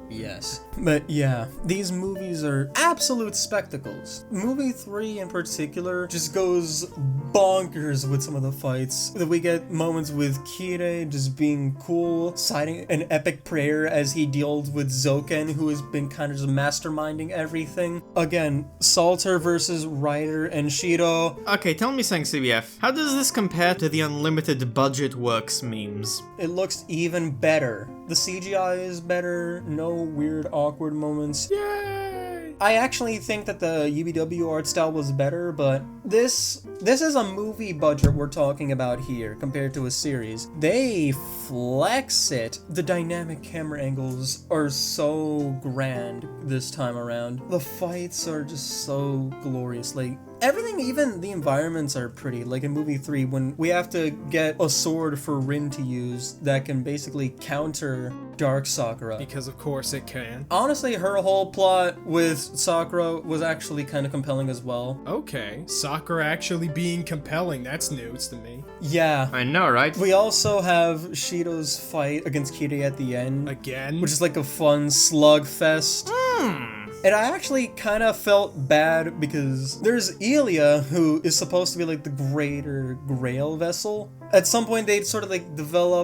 Yes. But yeah, these movies are absolute spectacles. Movie 3 in particular just goes bonkers with some of the fights. That we get moments with Kire just being cool, citing an epic prayer as he deals with Zoken, who has been kind of just masterminding everything. Again, Salter versus Ryder and Shiro. Okay, tell me something, CBF. How does this compare to the unlimited budget works memes? It looks even better. The CGI is better, no weird awkward moments. Yay! I actually think that the UBW art style was better, but this is a movie budget we're talking about here compared to a series. They flex it. The dynamic camera angles are so grand this time around. The fights are just so glorious. Like, everything, even the environments are pretty. Like in movie 3, when we have to get a sword for Rin to use that can basically counter Dark Sakura. Because of course it can. Honestly, her whole plot with Sakura was actually kind of compelling as well. Okay, Sakura actually being compelling, that's news to me. Yeah. I know, right? We also have Shido's fight against Kiri at the end, Again? which is like a fun slugfest. And I actually kind of felt bad because there's Elia, who is supposed to be like the greater Grail vessel. At some point, they'd sort of like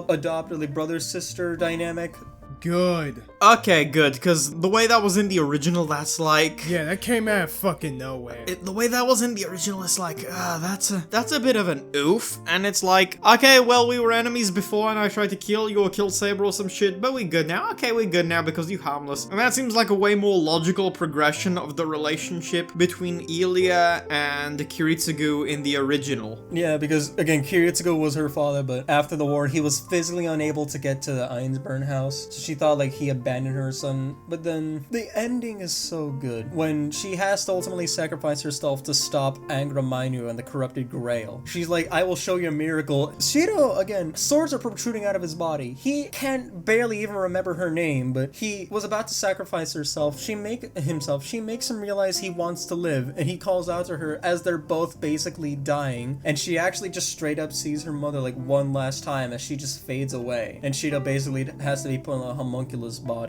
adopt a like brother-sister dynamic. Good. Okay, good, because the way that was in the original, that's like... Yeah, that came out of fucking nowhere. The way that was in the original is like, that's a bit of an oof. And it's like, okay, well, we were enemies before and I tried to kill you or kill Saber or some shit, but we good now. Okay, we good now because you harmless. And that seems like a way more logical progression of the relationship between Elia and Kiritsugu in the original. Yeah, because again, Kiritsugu was her father, but after the war, he was physically unable to get to the Einsburn house. So she thought like he abandoned her son, but then the ending is so good. When she has to ultimately sacrifice herself to stop Angra Mainyu and the corrupted Grail. She's like, I will show you a miracle. Shiro, again, swords are protruding out of his body. He can't barely even remember her name, but he was about to sacrifice herself. She makes him realize he wants to live, and he calls out to her as they're both basically dying, and she actually just straight up sees her mother like one last time as she just fades away, and Shiro basically has to be put on a homunculus body.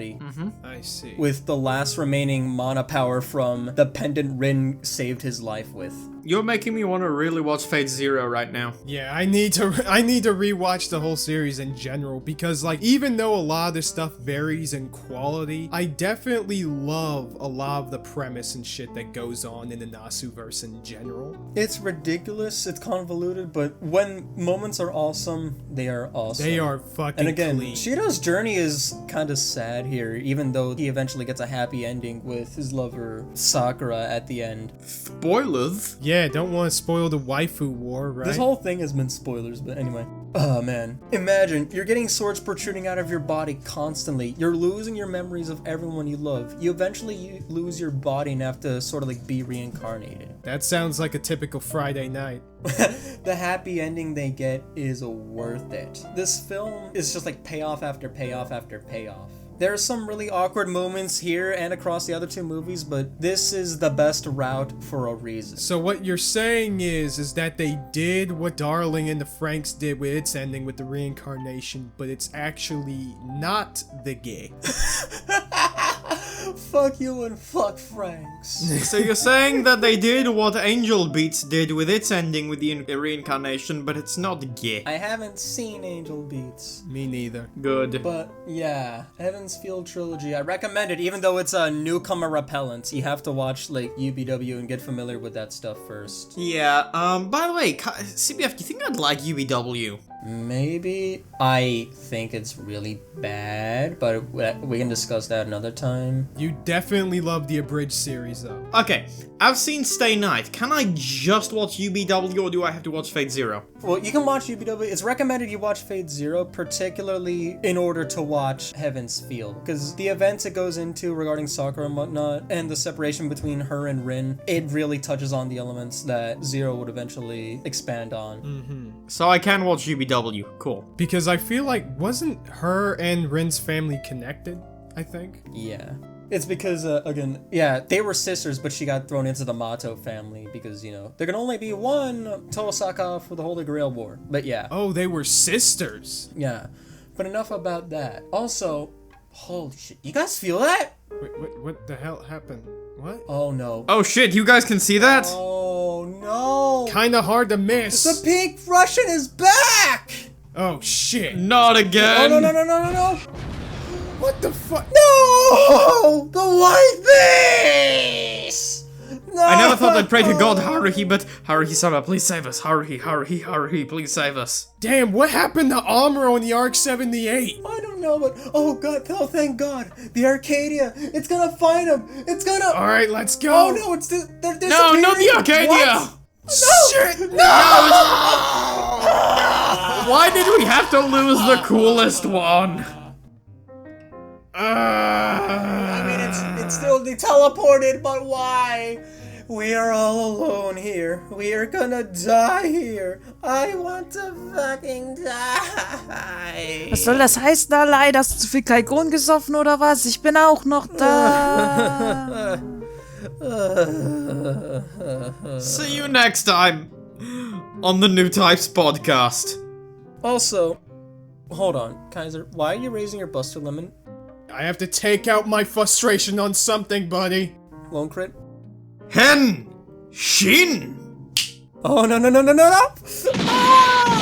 I see. With the last remaining mana power from the pendant Rin saved his life with. You're making me want to really watch Fate Zero right now. Yeah, I need to rewatch the whole series in general because like even though a lot of this stuff varies in quality, I definitely love a lot of the premise and shit that goes on in the Nasuverse in general. It's ridiculous, it's convoluted, but when moments are awesome, they are awesome. They are fucking And again, clean. Shiro's journey is kind of sad here, even though he eventually gets a happy ending with his lover Sakura at the end. Spoilers? Yeah, don't want to spoil the waifu war, right? This whole thing has been spoilers, but anyway. Oh man. Imagine, you're getting swords protruding out of your body constantly. You're losing your memories of everyone you love. You eventually lose your body and have to sort of like be reincarnated. That sounds like a typical Friday night. The happy ending they get is worth it. This film is just like payoff after payoff after payoff. There are some really awkward moments here and across the other two movies, but this is the best route for a reason. So what you're saying is that they did what Darling and the Franks did with its ending with the reincarnation, but it's actually not the gay. Fuck you and fuck Franks. So you're saying that they did what Angel Beats did with its ending with the reincarnation, but it's not gay. I haven't seen Angel Beats. Me neither. Good. But yeah, Heaven's Field trilogy, I recommend it, even though it's a newcomer repellent. You have to watch like UBW and get familiar with that stuff first. Yeah, by the way, CBF, do you think I'd like UBW? Maybe. I think it's really bad, but we can discuss that another time. You definitely love the abridged series though. Okay, I've seen Stay Night. Can I just watch UBW or do I have to watch Fate Zero? Well, you can watch UBW. It's recommended you watch Fate Zero, particularly in order to watch Heaven's Field. Because the events it goes into regarding Sakura and whatnot, and the separation between her and Rin, it really touches on the elements that Zero would eventually expand on. So I can watch UBW. Cool. Because I feel like, wasn't her and Rin's family connected, I think? Yeah. It's because, again, yeah, they were sisters, but she got thrown into the Mato family because, you know, there can only be one Tosaka for the Holy Grail War. But yeah. Oh, they were sisters. Yeah. But enough about that. Also, holy shit, you guys feel that? Wait, what the hell happened? What? Oh no. Oh shit, you guys can see that? Oh no. Kinda hard to miss. The pink Russian is back! Oh shit. Not again! Oh no. What the fuck? No! The white face! No! I never thought I'd pray to God, Haruhi, but Haruhi-sama, please save us. Haruhi, please save us. Damn, what happened to Amuro in the Arc 78? I don't know, but oh god, oh thank god. The Arcadia, it's gonna find him. It's gonna... Alright, let's go. Oh no, it's they're disappearing. No, not the Arcadia! What? Shit! Why did we have to lose the coolest one? I mean, it's still teleported, but why? We are all alone here. We are gonna die here. I want to fucking die. Was soll das heißen, Dalai? Hast du zu viel Kalkon gesoffen oder was? Ich bin auch noch da. See you next time on the Newtypes podcast. Also, hold on, Kaiser. Why are you raising your Buster Lemon? I have to take out my frustration on something, buddy. Lone crit? Hen! Shin! Oh no! Ah!